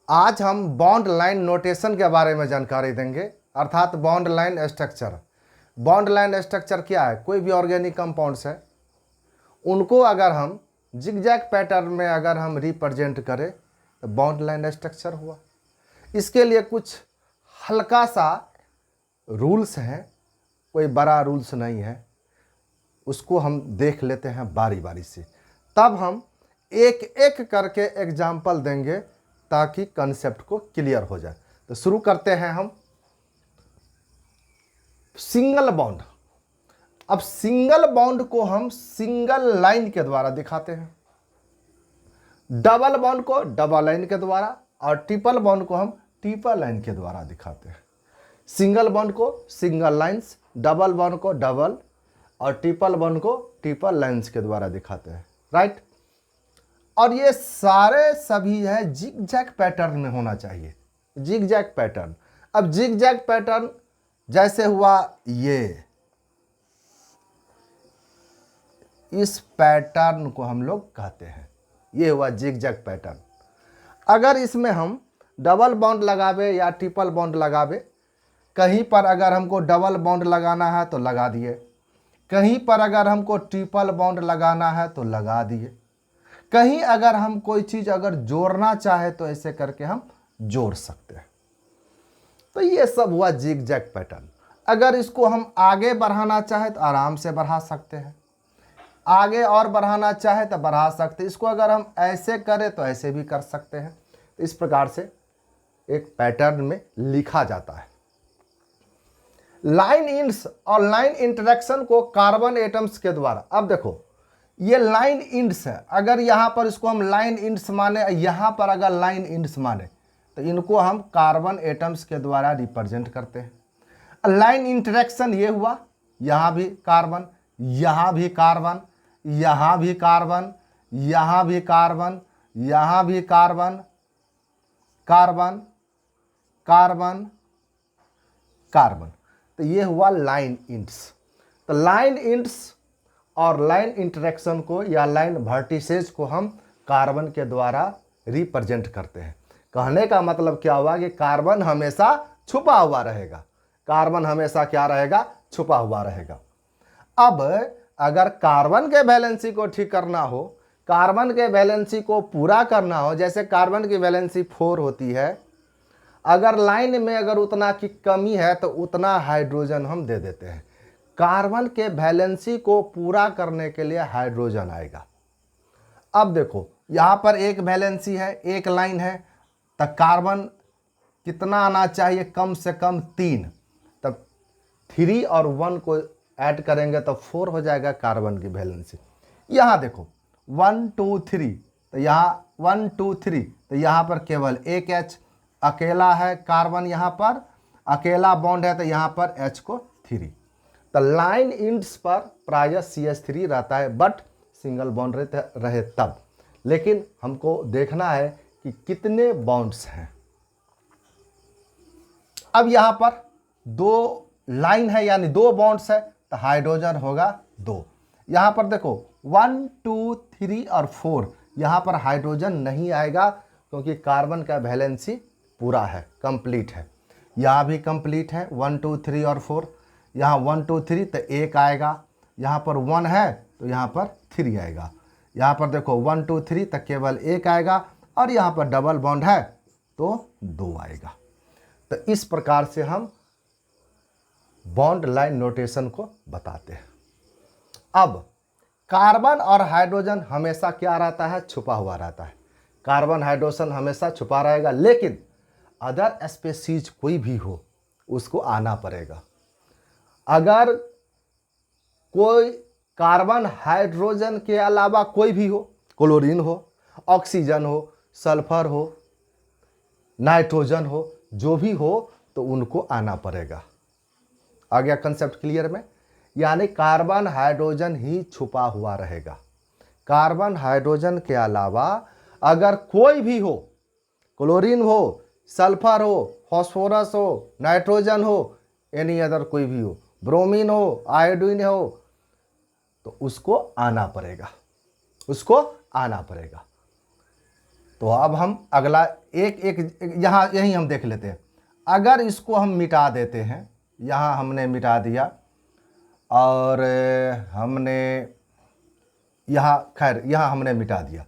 आज हम bond line notation के बारे में जानकारी देंगे, अर्थात bond line structure. Bond line structure क्या है? कोई भी ऑर्गेनिक कंपाउंड्स है, उनको अगर हम जिगजैग पैटर्न में अगर हम रिप्रेजेंट करें तो बॉन्ड लाइन स्ट्रक्चर हुआ। इसके लिए कुछ हल्का सा रूल्स हैं, कोई बड़ा रूल्स नहीं है, उसको हम देख लेते हैं बारी बारी से, तब हम एक एक करके एग्जाम्पल देंगे ताकि कंसेप्ट को क्लियर हो जाए। तो शुरू करते हैं हम। Single bond. अब सिंगल बॉन्ड को हम सिंगल लाइन के द्वारा दिखाते हैं, डबल बॉन्ड को डबल लाइन के द्वारा, और ट्रिपल बॉन्ड को हम ट्रिपल लाइन के द्वारा दिखाते हैं। सिंगल बॉन्ड को सिंगल लाइंस, डबल बॉन्ड को डबल, और ट्रिपल बॉन्ड को ट्रिपल लाइंस के द्वारा दिखाते हैं, राइट। और ये सारे सभी है जिगजैग पैटर्न में होना चाहिए, जिगजैग पैटर्न। अब जिगजैग पैटर्न जैसे हुआ ये, इस पैटर्न को हम लोग कहते हैं, ये हुआ जिगजैग पैटर्न। अगर इसमें हम डबल बॉन्ड लगावे या ट्रिपल बॉन्ड लगावे, कहीं पर अगर हमको डबल बॉन्ड लगाना है तो लगा दिए, कहीं पर अगर हमको ट्रिपल बॉन्ड लगाना है तो लगा दिए, कहीं अगर हम कोई चीज़ अगर जोड़ना चाहे तो ऐसे करके हम जोड़ सकते हैं। तो ये सब हुआ जिगजैग पैटर्न। अगर इसको हम आगे बढ़ाना चाहे तो आराम से बढ़ा सकते हैं, आगे और बढ़ाना चाहे तो बढ़ा सकते हैं। इसको अगर हम ऐसे करें तो ऐसे भी कर सकते हैं। तो इस प्रकार से एक पैटर्न में लिखा जाता है। लाइन इंड्स और लाइन इंटरेक्शन को कार्बन एटम्स के द्वारा, अब देखो ये लाइन इंड्स है, अगर यहाँ पर इसको हम लाइन इंड्स माने, यहाँ पर अगर लाइन इंड्स माने तो इनको हम कार्बन एटम्स के द्वारा रिप्रेजेंट करते हैं। लाइन इंटरेक्शन ये हुआ, यहाँ भी कार्बन, यहाँ भी कार्बन, यहाँ भी कार्बन, यहाँ भी कार्बन, यहाँ भी कार्बन, कार्बन कार्बन कार्बन। तो ये हुआ लाइन इंड्स। तो लाइन इंड्स और लाइन इंटरेक्शन को या लाइन वर्टिसेज को हम कार्बन के द्वारा रिप्रेजेंट करते हैं। कहने का मतलब क्या हुआ कि कार्बन हमेशा छुपा हुआ रहेगा, कार्बन हमेशा क्या रहेगा? छुपा हुआ रहेगा। अब अगर कार्बन के वैलेंसी को ठीक करना हो, कार्बन के वैलेंसी को पूरा करना हो, जैसे कार्बन की वैलेंसी 4 होती है, अगर लाइन में अगर उतना की कमी है तो उतना हाइड्रोजन हम दे देते हैं। कार्बन के वैलेंसी को पूरा करने के लिए हाइड्रोजन आएगा। अब देखो यहाँ पर एक वैलेंसी है, एक लाइन है, तो कार्बन कितना आना चाहिए? कम से कम 3। तब 3 और 1 को ऐड करेंगे तो 4 हो जाएगा कार्बन की वैलेंसी। यहाँ देखो 1 2 3, तो यहाँ 1 2 3, तो यहाँ पर केवल एक H अकेला है, कार्बन यहाँ पर अकेला बॉन्ड है, तो यहाँ पर H को 3। तो लाइन इंड्स पर प्रायः CH3 रहता है, बट सिंगल बॉन्ड रहे तब। लेकिन हमको देखना है कि कितने बॉन्ड्स हैं। अब यहाँ पर 2 लाइन है यानी 2 बॉन्ड्स है, तो हाइड्रोजन होगा 2। यहाँ पर देखो 1 2 3 और 4, यहाँ पर हाइड्रोजन नहीं आएगा क्योंकि कार्बन का वैलेंसी पूरा है, कंप्लीट है। यहाँ भी कंप्लीट है 1 2 3 और 4, यहाँ 1 2 3 तो 1 आएगा, यहाँ पर 1 है तो यहाँ पर 3 आएगा, यहाँ पर देखो 1 2 3 तो केवल 1 आएगा, और यहाँ पर डबल बॉन्ड है तो 2 आएगा। तो इस प्रकार से हम बॉन्ड लाइन नोटेशन को बताते हैं। अब कार्बन और हाइड्रोजन हमेशा क्या रहता है? छुपा हुआ रहता है। कार्बन हाइड्रोजन हमेशा छुपा रहेगा, लेकिन अदर स्पेसीज कोई भी हो उसको आना पड़ेगा। अगर कोई कार्बन हाइड्रोजन के अलावा कोई भी हो, क्लोरीन हो, ऑक्सीजन हो, सल्फर हो, नाइट्रोजन हो, जो भी हो, तो उनको आना पड़ेगा। आ गया कंसेप्ट क्लियर में? यानी कार्बन हाइड्रोजन ही छुपा हुआ रहेगा। कार्बन हाइड्रोजन के अलावा अगर कोई भी हो, क्लोरीन हो, सल्फर हो, फास्फोरस हो, नाइट्रोजन हो, एनी अदर कोई भी हो, ब्रोमीन हो, आयोडीन हो, तो उसको आना पड़ेगा, उसको आना पड़ेगा। तो अब हम अगला एक एक यहाँ यही हम देख लेते हैं। अगर इसको हम मिटा देते हैं, यहाँ हमने मिटा दिया और हमने यहाँ, खैर यहाँ हमने मिटा दिया।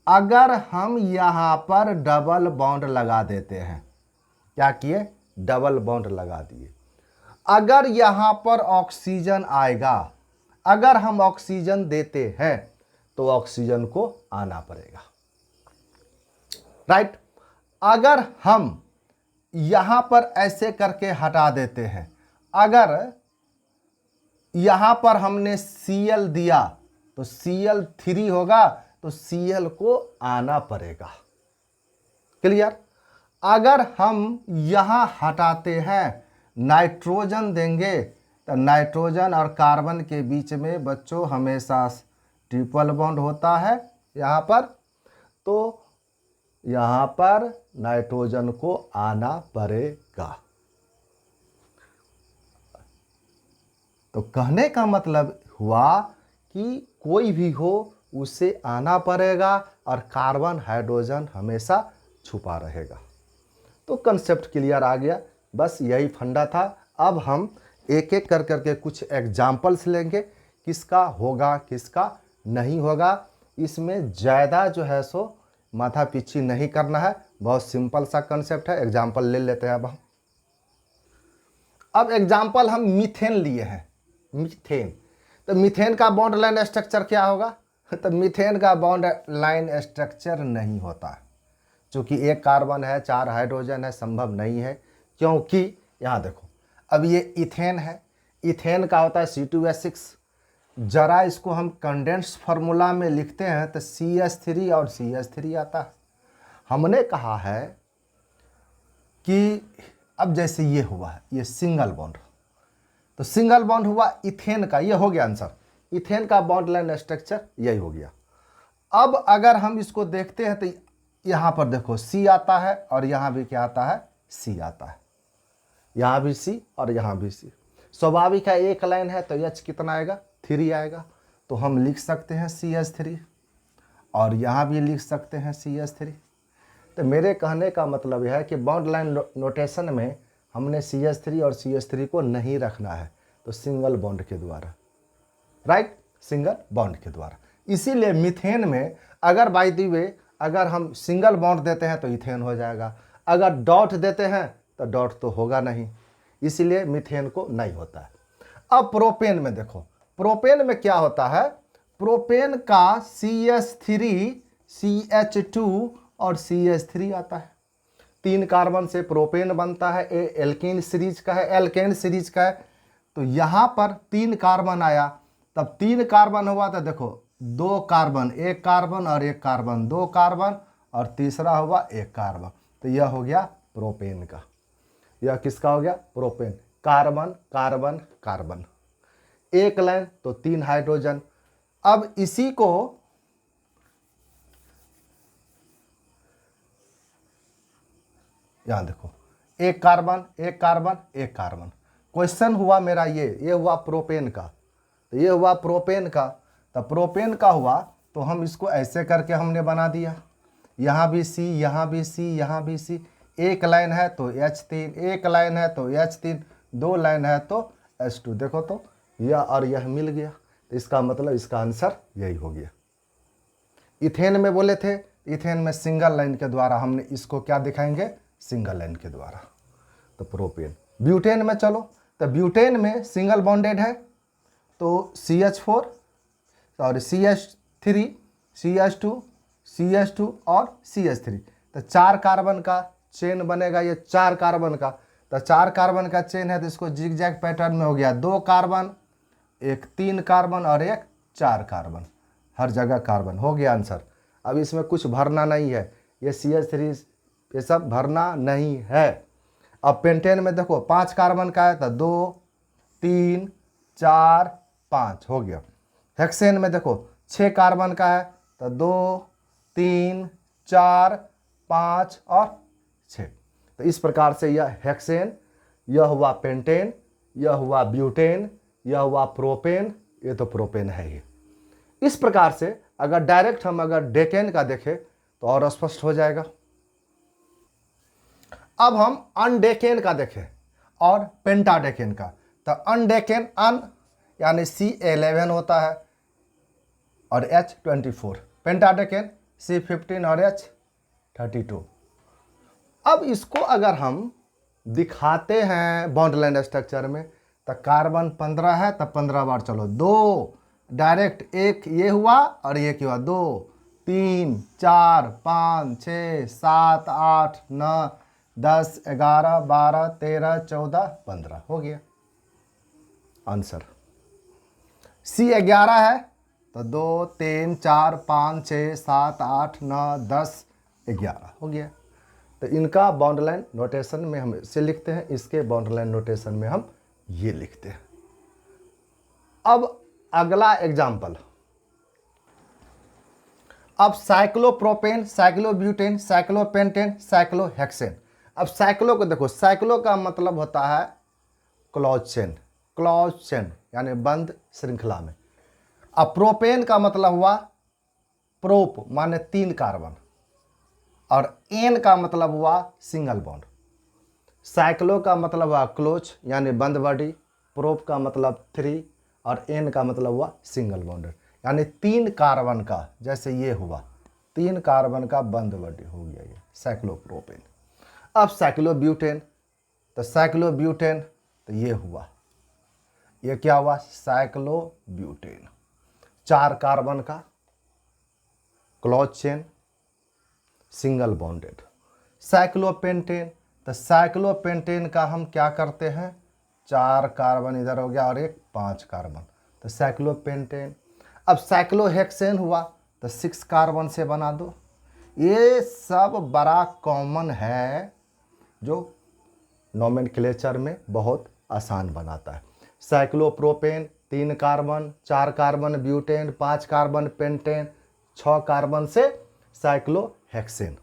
अगर हम यहाँ पर डबल बॉन्ड लगा देते हैं, क्या किए, डबल बॉन्ड लगा दिए। अगर यहाँ पर ऑक्सीजन आएगा, अगर हम ऑक्सीजन देते हैं तो ऑक्सीजन को आना पड़ेगा, राइट। अगर हम यहाँ पर ऐसे करके हटा देते हैं, अगर यहाँ पर हमने Cl दिया तो Cl3 होगा, तो Cl को आना पड़ेगा, क्लियर। अगर हम यहाँ हटाते हैं, नाइट्रोजन देंगे, तो नाइट्रोजन और कार्बन के बीच में बच्चों हमेशा ट्रिपल बॉन्ड होता है यहाँ पर, तो यहाँ पर नाइट्रोजन को आना पड़ेगा। तो कहने का मतलब हुआ कि कोई भी हो उसे आना पड़ेगा और कार्बन हाइड्रोजन हमेशा छुपा रहेगा। तो कंसेप्ट क्लियर आ गया, बस यही फंडा था। अब हम एक एक कर करके कुछ एग्जाम्पल्स लेंगे, किसका होगा किसका नहीं होगा। इसमें ज़्यादा जो है सो माथा पीछी नहीं करना है, बहुत सिंपल सा कंसेप्ट है। एग्जाम्पल ले लेते हैं अब एग्जाम्पल हम मीथेन लिए हैं। मीथेन, तो मीथेन का बॉन्ड लाइन स्ट्रक्चर क्या होगा, तो मीथेन का बॉन्ड लाइन स्ट्रक्चर नहीं होता है, क्योंकि एक कार्बन है, 4 हाइड्रोजन है, संभव नहीं है। क्योंकि यहाँ देखो, अब ये इथेन है, इथेन का होता है C2H6। जरा इसको हम कंडेंस फार्मूला में लिखते हैं तो CH3 और CH3 आता है। हमने कहा है कि अब जैसे ये हुआ है, ये सिंगल बॉन्ड, तो सिंगल बॉन्ड हुआ इथेन का, ये हो गया आंसर। इथेन का बॉन्ड लाइन स्ट्रक्चर यही हो गया। अब अगर हम इसको देखते हैं तो यहाँ पर देखो C आता है और यहाँ भी क्या आता है, C आता है, यहाँ भी C और यहाँ भी C। स्वाभाविक है, एक लाइन है तो H कितना आएगा, 3 आएगा, तो हम लिख सकते हैं CH3 और यहाँ भी लिख सकते हैं CH3। तो मेरे कहने का मतलब यह है कि बॉन्ड लाइन नोटेशन में हमने CH3 और CH3 को नहीं रखना है, तो सिंगल बॉन्ड के द्वारा, राइट, सिंगल बॉन्ड के द्वारा। इसीलिए मीथेन में अगर बाय द वे अगर हम सिंगल बॉन्ड देते हैं तो इथेन हो जाएगा, अगर डॉट देते हैं तो डॉट तो होगा नहीं, इसीलिए मीथेन को नहीं होता है। अब प्रोपेन में देखो, प्रोपेन में क्या होता है, प्रोपेन का CH3 CH2 और CH3 आता है। 3 कार्बन से प्रोपेन बनता है, ये एल्केन सीरीज का है, एल्केन सीरीज का है। तो यहाँ पर 3 कार्बन आया, तब 3 कार्बन हुआ तो देखो 2 कार्बन, 1 कार्बन और 1 कार्बन, 2 कार्बन और तीसरा हुआ 1 कार्बन, तो यह हो गया प्रोपेन का। यह किसका हो गया, प्रोपेन। कार्बन कार्बन कार्बन, एक लाइन तो 3 हाइड्रोजन। अब इसी को यहां देखो, 1 कार्बन 1 कार्बन 1 कार्बन। क्वेश्चन हुआ मेरा ये हुआ प्रोपेन का, तो ये हुआ प्रोपेन का। तो प्रोपेन का हुआ तो हम इसको ऐसे करके हमने बना दिया, यहाँ भी C, यहाँ भी C, यहाँ भी C। एक लाइन है तो H3, एक लाइन है तो H3, 2 लाइन है तो H2। देखो तो यह और यह मिल गया, तो इसका मतलब इसका आंसर यही हो गया। इथेन में बोले थे, इथेन में सिंगल लाइन के द्वारा हमने इसको क्या दिखाएंगे, सिंगल लाइन के द्वारा, तो प्रोपेन। ब्यूटेन में चलो, तो ब्यूटेन में सिंगल बॉन्डेड है तो CH4 और CH3 CH2 CH2 और CH3, तो 4 कार्बन का चेन बनेगा, ये 4 कार्बन का। तो 4 कार्बन का चेन है तो इसको जिगजैग पैटर्न में हो गया, 2 कार्बन, एक 3 कार्बन और एक 4 कार्बन, हर जगह कार्बन हो गया आंसर। अब इसमें कुछ भरना नहीं है, ये CH3 ये सब भरना नहीं है। अब पेंटेन में देखो 5 कार्बन का है तो 2 3 4 5 हो गया। हेक्सेन में देखो 6 कार्बन का है तो 2 3 4 5 और 6। तो इस प्रकार से यह हेक्सेन, यह हुआ पेंटेन, यह हुआ ब्यूटेन, यह हुआ प्रोपेन, ये तो प्रोपेन है ही। इस प्रकार से अगर डायरेक्ट हम अगर डेकेन का देखें तो और स्पष्ट हो जाएगा। अब हम अनडेकेन का देखें और पेंटाडेकेन का। तो अनडेकेन अन यानी C11 होता है और H24, पेंटाडेकेन C15 और H32। अब इसको अगर हम दिखाते हैं बॉन्डलाइन स्ट्रक्चर में, तो कार्बन 15 है, तब 15 बार चलो, 2 डायरेक्ट, एक ये हुआ और ये क्या हुआ, 2 3 4 5 6 7 8 9 10 11 12 13 14 15 हो गया आंसर। C11 है तो 2 3 4 5 6 7 8 9 10 11 हो गया। तो इनका बॉन्डलाइन नोटेशन में हम इसे लिखते हैं, इसके बॉन्डलाइन नोटेशन में हम ये लिखते हैं। अब अगला एग्जाम्पल, अब साइक्लोप्रोपेन, साइक्लोब्यूटेन, साइक्लोपेंटेन, साइक्लोहेक्सेन। अब साइक्लो को देखो, साइक्लो का मतलब होता है क्लोज चेन, क्लोज चेन यानी बंद श्रृंखला में। अब प्रोपेन का मतलब हुआ प्रोप माने 3 कार्बन, और एन का मतलब हुआ सिंगल बॉन्ड। साइक्लो का मतलब हुआ क्लोज यानी बंद बॉडी, प्रोप का मतलब 3 और एन का मतलब हुआ सिंगल बॉन्ड यानी 3 कार्बन का, जैसे ये हुआ 3 कार्बन का बंद बॉडी हो गया ये साइक्लोप्रोपेन। अब साइक्लोब्यूटेन, तो साइक्लोब्यूटेन तो ये हुआ, ये क्या हुआ, साइक्लोब्यूटेन, 4 कार्बन का close chain single bonded. Cyclopentane, तो साइक्लोपेंटेन का हम क्या करते हैं, 4 कार्बन इधर हो गया और एक 5 कार्बन, तो साइक्लोपेंटेन। अब साइक्लोहेक्सेन हुआ तो 6 कार्बन से बना दो। ये सब बड़ा कॉमन है जो नोमेनक्लेचर में बहुत आसान बनाता है। Cyclopropane 3 carbon, 4 carbon butane, 5 carbon pentane, 6 carbon से साइक्लोहेक्सेन।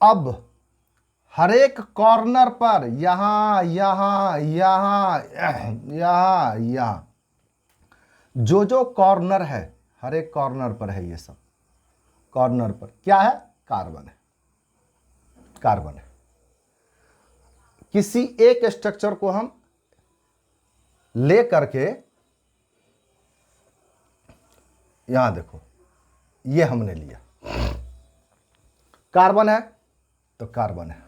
अब हर एक कॉर्नर पर यहाँ यहाँ यहाँ यहाँ यहाँ जो कॉर्नर है, हर एक कॉर्नर पर है, ये सब कॉर्नर पर क्या है, कार्बन है, कार्बन है। किसी एक स्ट्रक्चर को हम ले करके, यहां देखो ये हमने लिया, कार्बन है तो कार्बन है,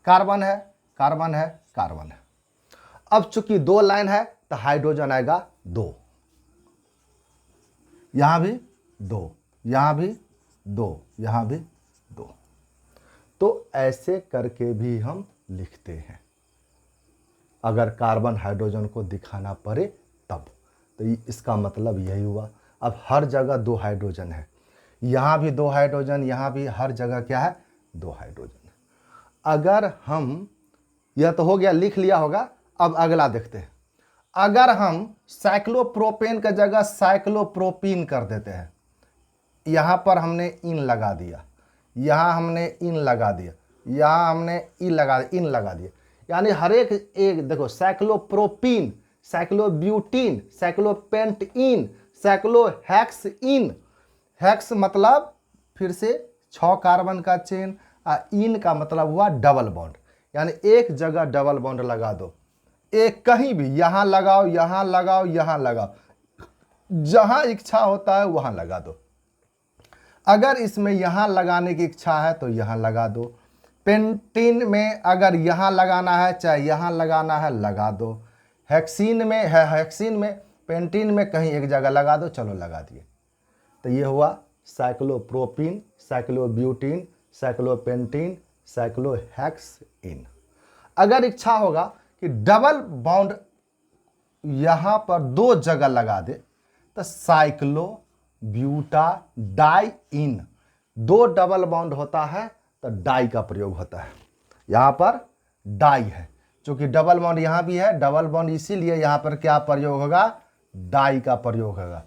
कार्बन है, कार्बन है, कार्बन है। अब चूंकि 2 लाइन है तो हाइड्रोजन आएगा 2, यहां भी 2, यहां भी 2, यहां भी 2। तो ऐसे करके भी हम लिखते हैं अगर कार्बन हाइड्रोजन को दिखाना पड़े तब। तो इसका मतलब यही हुआ। अब हर जगह 2 हाइड्रोजन है, यहाँ भी 2 हाइड्रोजन, यहाँ भी, हर जगह क्या है, 2 हाइड्रोजन। अगर हम, यह तो हो गया, लिख लिया होगा। अब अगला देखते हैं, अगर हम साइक्लोप्रोपेन का जगह साइक्लोप्रोपीन कर देते हैं, यहाँ पर हमने इन लगा दिया, यहाँ हमने इन लगा दिया, यहाँ हमने इन लगा दिया, यानी हर एक देखो, साइक्लोप्रोपीन, साइक्लोब्यूटीन, साइक्लोपेंटीन, साइक्लोहेक्सीन। हेक्स मतलब फिर से 6 कार्बन का चेन, इन का मतलब हुआ डबल बॉन्ड, यानी एक जगह डबल बॉन्ड लगा दो, एक कहीं भी, यहां लगाओ, यहां लगाओ, यहां लगाओ, जहां इच्छा होता है वहां लगा दो। अगर इसमें यहां लगाने की इच्छा है तो यहां लगा दो। पेंटीन में अगर यहां लगाना है, चाहे यहां लगाना है, लगा दो। हेक्सीन में है, हेक्सीन में, पेंटीन में कहीं एक जगह लगा दो, चलो लगा दिए। तो ये हुआ साइक्लोप्रोपीन, साइक्लोब्यूटीन, साइक्लोपेंटीन, साइक्लोहेक्सीन। अगर इच्छा होगा कि डबल बॉन्ड यहां पर 2 जगह लगा दे तो साइक्लोब्यूटाडाइइन, 2 डबल बॉन्ड होता है तो डाई का प्रयोग होता है। यहां पर डाई है, क्योंकि डबल बॉन्ड यहां भी है, डबल बॉन्ड, इसीलिए यहां पर क्या प्रयोग होगा, डाई का प्रयोग होगा।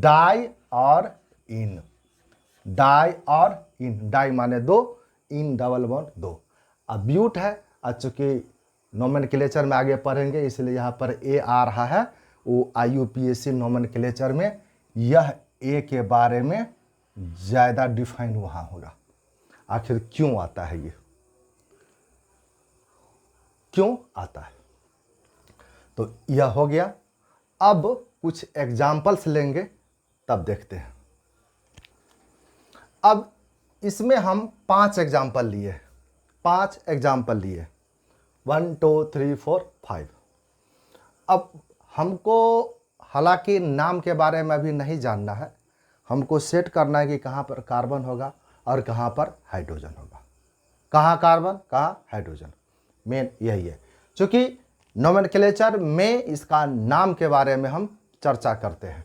डाई और इन, डाई और इन, डाई माने 2, इन डबल बॉन्ड 2। अब ब्यूट है, चूंकि नोमेनक्लेचर में आगे पढ़ेंगे इसलिए यहाँ पर ए आ रहा है, वो IUPAC नोमेनक्लेचर में यह ए के बारे में ज़्यादा डिफाइन वहाँ होगा। आखिर क्यों आता है, ये क्यों आता है? तो यह हो गया। अब कुछ एग्जाम्पल्स लेंगे तब देखते हैं। अब इसमें हम 5 एग्जाम्पल लिए, 5 एग्जाम्पल लिए, 1 2 3 4 5। अब हमको हालांकि नाम के बारे में अभी नहीं जानना है, हमको सेट करना है कि कहाँ पर कार्बन होगा और कहाँ पर हाइड्रोजन होगा। कहाँ कार्बन, कहाँ हाइड्रोजन, मेन यही है। क्योंकि नोमेनक्लेचर में इसका नाम के बारे में हम चर्चा करते हैं,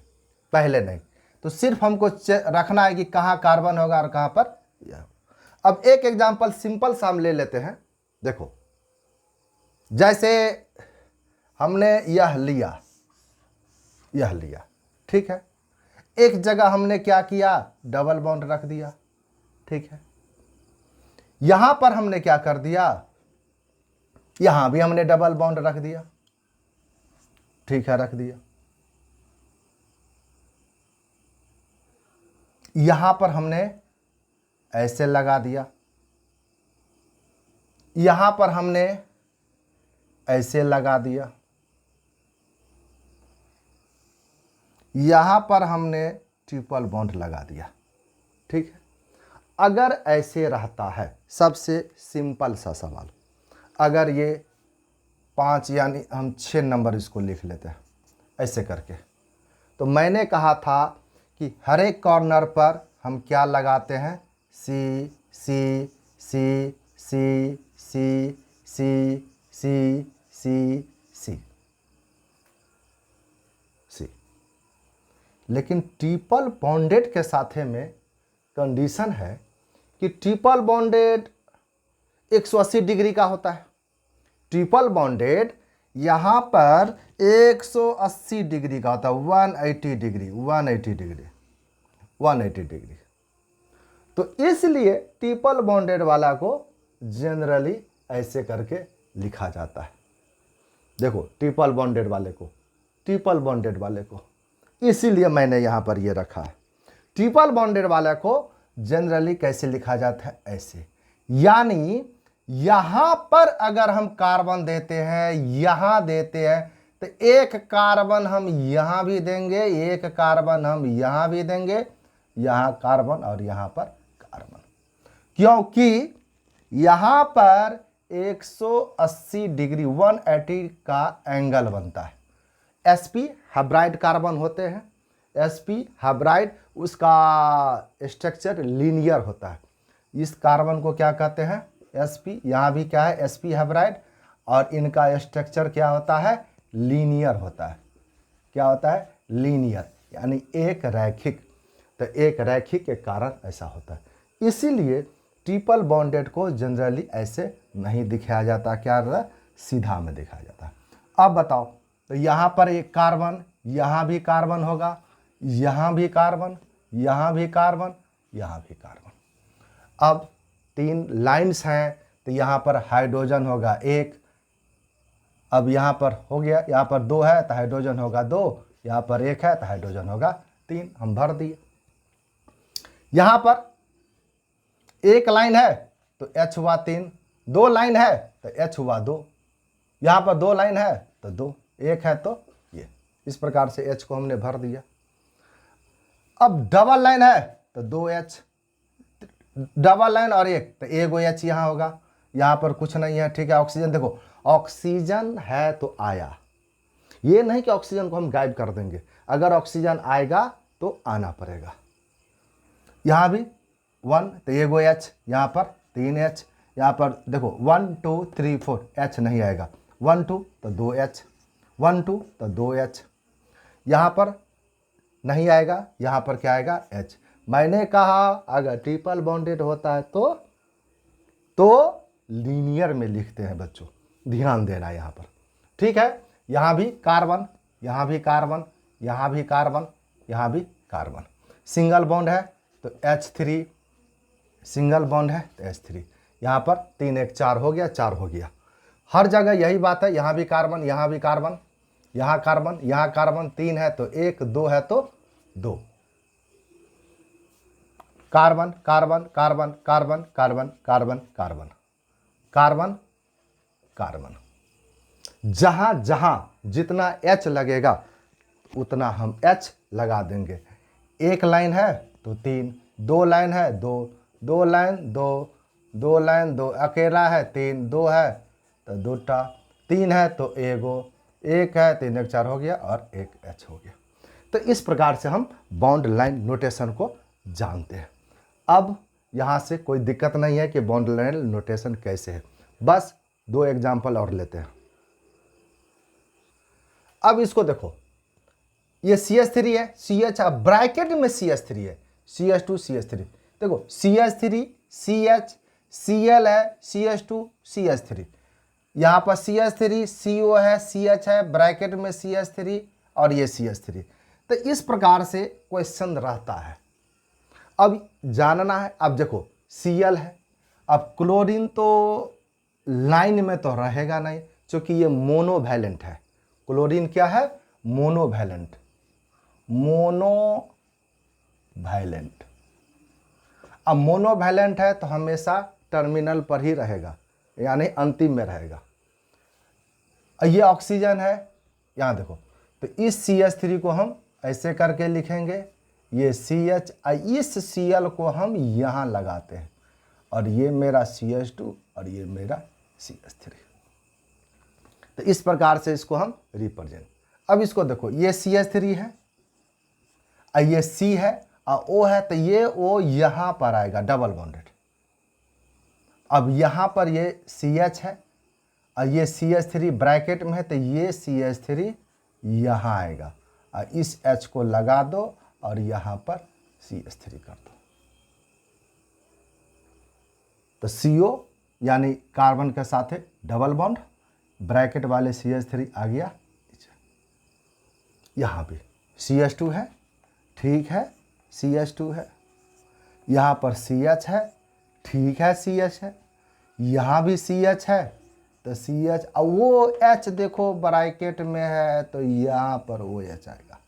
पहले नहीं। तो सिर्फ हमको रखना है कि कहाँ कार्बन होगा और कहाँ पर यह। अब एक एग्जांपल सिंपल सा हम ले लेते हैं। देखो, जैसे हमने यह लिया, ठीक है। एक जगह हमने क्या किया, डबल बॉन्ड रख दिया, ठीक है। यहां पर हमने क्या कर दिया, यहां भी हमने डबल बॉन्ड रख दिया, ठीक है, रख दिया। यहां पर हमने ऐसे लगा दिया, यहां पर हमने ऐसे लगा दिया, यहां पर हमने ट्रिपल बॉन्ड लगा दिया, ठीक है। अगर ऐसे रहता है, सबसे सिंपल सा सवाल, अगर ये 5 यानी हम 6 नंबर इसको लिख लेते हैं ऐसे करके, तो मैंने कहा था कि हर एक कॉर्नर पर हम क्या लगाते हैं, सी सी सी सी सी सी सी सी सी सी। लेकिन ट्रिपल बॉन्डेड के साथे में कंडीशन है कि ट्रिपल बॉन्डेड 180 डिग्री का होता है। ट्रिपल बॉन्डेड यहाँ पर 180 डिग्री का होता है, 180 डिग्री, 180 डिग्री, 180 डिग्री। तो इसलिए ट्रिपल बॉन्डेड वाला को जनरली ऐसे करके लिखा जाता है। देखो, ट्रिपल बॉन्डेड वाले को, ट्रिपल बॉन्डेड वाले को, इसीलिए मैंने यहाँ पर ये रखा है। ट्रिपल बॉन्डेड वाले को जनरली कैसे लिखा जाता है, ऐसे। यानी यहां पर अगर हम कार्बन देते हैं, यहां देते हैं, तो एक कार्बन हम यहां भी देंगे, एक कार्बन हम यहां भी देंगे, यहां कार्बन और यहां पर कार्बन, क्योंकि यहां पर 180 डिग्री 180 का एंगल बनता है। sp हाइब्राइड कार्बन होते हैं, sp हाइब्राइड, उसका स्ट्रक्चर लीनियर होता है। इस कार्बन को क्या कहते हैं, sp। यहाँ भी क्या है, sp हाइब्राइड, और इनका स्ट्रक्चर क्या होता है, लीनियर होता है। क्या होता है, लीनियर, यानी एक रैखिक। तो एक रैखिक के कारण ऐसा होता है। इसीलिए ट्रिपल बॉन्डेड को जनरली ऐसे नहीं दिखाया जाता, क्या रहता है, सीधा में दिखाया जाता है। अब बताओ, तो यहाँ पर एक कार्बन, यहाँ भी कार्बन होगा, यहाँ भी कार्बन, यहाँ भी कार्बन, यहाँ भी कार्बन। अब 3 लाइन्स हैं, तो यहाँ पर हाइड्रोजन होगा 1। अब यहाँ पर हो गया, यहाँ पर 2 है तो हाइड्रोजन होगा 2, यहाँ पर 1 है तो हाइड्रोजन होगा 3, हम भर दिए। यहाँ पर एक लाइन है तो H हुआ 3, 2 लाइन है तो H हुआ 2, यहाँ पर 2 लाइन है तो 2, 1 है तो ये। इस प्रकार से H को हमने भर दिया। अब डबल लाइन है तो 2H, डबल लाइन और 1 तो 1 H यहाँ होगा, यहाँ पर कुछ नहीं है, ठीक है। ऑक्सीजन, देखो ऑक्सीजन है तो आया, ये नहीं कि ऑक्सीजन को हम गायब कर देंगे, अगर ऑक्सीजन आएगा तो आना पड़ेगा। यहाँ भी 1 तो 1H, यहाँ पर 3H, यहाँ पर देखो 1 2 3 4 H नहीं आएगा, 1 2 तो 2H, 1 2 तो 2H, यहाँ पर नहीं आएगा, यहाँ पर क्या आएगा, H। मैंने कहा अगर ट्रिपल बॉन्डेड होता है तो लीनियर में लिखते हैं बच्चों, ध्यान देना यहाँ पर, ठीक है। यहाँ भी कार्बन, यहाँ भी कार्बन, यहाँ भी कार्बन, यहाँ भी कार्बन। सिंगल बॉन्ड है तो H3, सिंगल बॉन्ड है तो H3, यहाँ पर 3 1 4 हो गया, 4 हो गया। हर जगह यही बात है, यहाँ भी कार्बन, यहाँ भी कार्बन, यहाँ कार्बन, यहाँ कार्बन, 3 है तो 1, 2 है तो 2। Carbon carbon carbon carbon carbon carbon carbon carbon carbon, जहां जहां जितना H लगेगा उतना हम H लगा देंगे। एक लाइन है तो 3, 2 लाइन है 2, 2 लाइन 2, 2 लाइन 2, अकेला है 3, 2 है तो 2टा, 3 है तो एगो, 1 है 3 1 4 हो गया और 1 H हो गया। तो इस प्रकार से हम बॉन्ड लाइन नोटेशन को जानते हैं। अब यहाँ से कोई दिक्कत नहीं है कि बॉन्ड लाइन नोटेशन कैसे है, बस 2 एग्जाम्पल और लेते हैं। अब इसको देखो, ये CH3 है, CH ब्रैकेट में CH3 है, CH2 CH3, देखो CH3 CH, Cl है CH2 CH3, यहाँ पर CH3 CO है, CH है, ब्रैकेट में CH3 और ये CH3। तो इस प्रकार से क्वेश्चन रहता है। अब जानना है, अब देखो Cl है, अब क्लोरीन तो लाइन में तो रहेगा नहीं क्योंकि ये मोनोवैलेंट है। क्लोरीन क्या है? Monovalent, monovalent. अब मोनोवैलेंट है तो हमेशा टर्मिनल पर ही रहेगा, यानी अंतिम में रहेगा। ये ऑक्सीजन है, यहाँ देखो, तो इस CH3 को हम ऐसे करके लिखेंगे, ये CH, इस Cl को हम यहाँ लगाते हैं और ये मेरा CH2 और ये मेरा CH3। तो इस प्रकार से इसको हम रिप्रेजेंट। अब इसको देखो, ये CH3 है, ये C है और O है, तो ये O यहाँ पर आएगा डबल बॉन्डेड। अब यहाँ पर ये CH है और ये CH3 ब्रैकेट में है, तो ये CH3 यहाँ आएगा और इस H को लगा दो और यहाँ पर CH3 कर दो। तो CO यानी कार्बन के साथ है डबल बॉन्ड, ब्रैकेट वाले CH3 आ गया। यहाँ भी CH2 है, ठीक है, CH2 है, यहाँ पर CH है, ठीक है, CH है, यहाँ भी CH है, तो CH, और वो H देखो ब्रैकेट में है तो यहाँ पर OH आएगा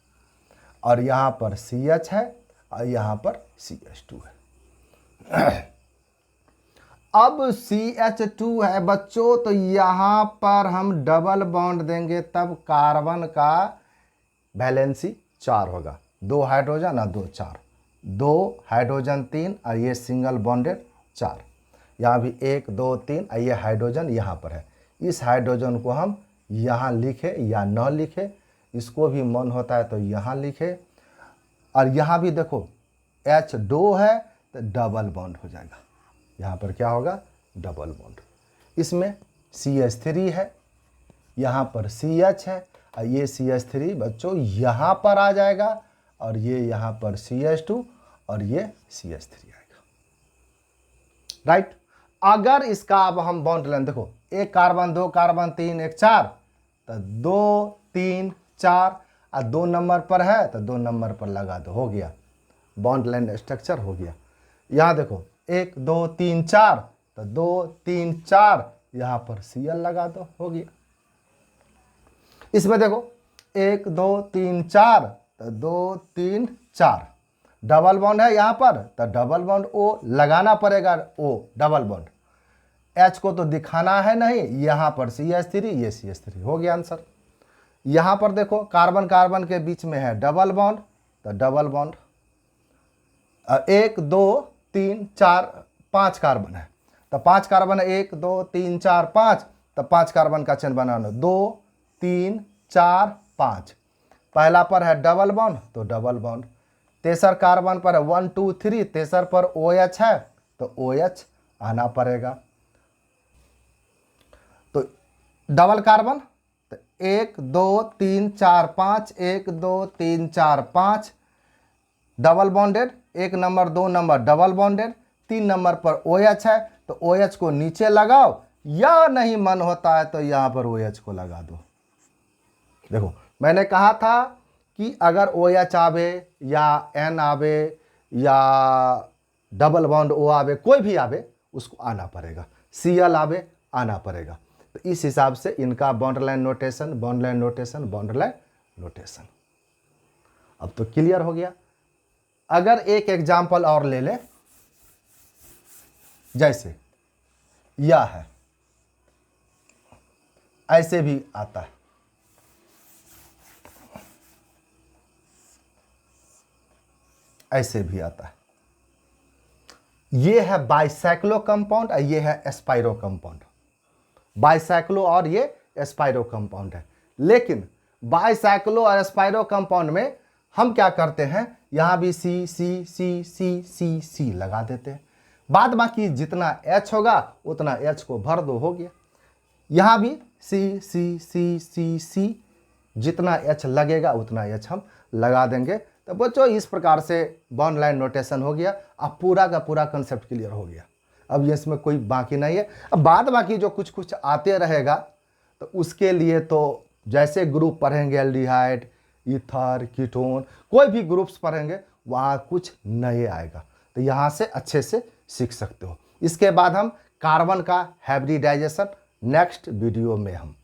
और यहाँ पर CH है और यहाँ पर CH2 है। अब CH2 है बच्चों, तो यहाँ पर हम डबल बॉन्ड देंगे तब कार्बन का वैलेंसी 4 होगा, 2 हाइड्रोजन और 2 4, 2 हाइड्रोजन 3 और ये सिंगल बॉन्डेड 4, यहाँ भी 1 2 3 और ये हाइड्रोजन यहाँ पर है। इस हाइड्रोजन को हम यहाँ लिखे या न लिखे, इसको भी मन होता है तो यहाँ लिखे। और यहाँ भी देखो H2 है तो डबल बॉन्ड हो जाएगा, यहाँ पर क्या होगा? Double bond. इसमें CH3 है, यहाँ पर CH है और ये CH3 बच्चों यहाँ पर आ जाएगा और ये यहाँ पर CH2 और ये CH3 आएगा, राइट। अगर इसका अब हम बॉन्ड लें, देखो 1 कार्बन 2 कार्बन 3 1 4, तो 2 3 4 और 2 नंबर पर है तो 2 नंबर पर लगा दो, हो गया बॉन्ड लाइन स्ट्रक्चर हो गया। यहाँ देखो 1 2 3 4, तो 2 3 4 यहाँ पर Cl लगा दो, हो गया। इसमें देखो 1 2 3 4, तो 2 3 4 डबल बॉन्ड है यहाँ पर, तो डबल बॉन्ड O लगाना पड़ेगा, O डबल बॉन्ड। H को तो दिखाना है नहीं, यहाँ पर CH3, ये CH3, हो गया आंसर। यहाँ पर देखो कार्बन कार्बन के बीच में है डबल बॉन्ड, तो डबल बॉन्ड। 1 2 3 4 5 कार्बन है, तो 5 कार्बन 1 2 3 4 5, तो 5 कार्बन का चेन बनाना, 2 3 4 5, पहला पर है डबल बॉन्ड तो डबल बॉन्ड। तेसर कार्बन पर है 1 2 3, तेसर पर OH है तो OH आना पड़ेगा। तो डबल कार्बन, तो 1 2 3 4 5, 1 2 3 4 5 double bonded, 1 number 2 number double bonded, 3 number पर OH है तो OH को नीचे लगाओ, या नहीं मन होता है तो यहाँ पर OH को लगा दो। देखो मैंने कहा था कि अगर OH आवे या N आवे या डबल बॉन्ड O आवे, कोई भी आवे उसको आना पड़ेगा, Cl आवे आना पड़ेगा। तो इस हिसाब से इनका bond line notation, bond line notation, bond line notation. अब तो क्लियर हो गया। अगर एक एग्जाम्पल और ले ले, जैसे यह है, ऐसे भी आता है, ऐसे भी आता है। ये है बाइसाइक्लो कंपाउंड और ये है एस्पाइरो कंपाउंड। बाइसाइक्लो और ये एस्पाइरो कंपाउंड है। लेकिन बाइसाइक्लो और एस्पाइरो कंपाउंड में हम क्या करते हैं, यहां भी सी सी सी सी सी सी लगा देते हैं। बाद बाकी जितना H होगा उतना H को भर दो, हो गया। यहां भी सी सी सी सी सी, जितना H लगेगा उतना H हम लगा देंगे। तो बच्चों इस प्रकार से बॉन्ड लाइन नोटेशन हो गया। अब पूरा का पूरा कंसेप्ट क्लियर हो गया। अब ये इसमें कोई बाकी नहीं है। अब बाद बाकी जो कुछ कुछ आते रहेगा तो उसके लिए तो जैसे ग्रुप पढ़ेंगे, एल्डिहाइड, ईथर, कीटोन, कोई भी ग्रुप्स पढ़ेंगे वहाँ कुछ नए आएगा। तो यहाँ से अच्छे से सीख सकते हो। इसके बाद हम कार्बन का हाइब्रिडाइजेशन नेक्स्ट वीडियो में हम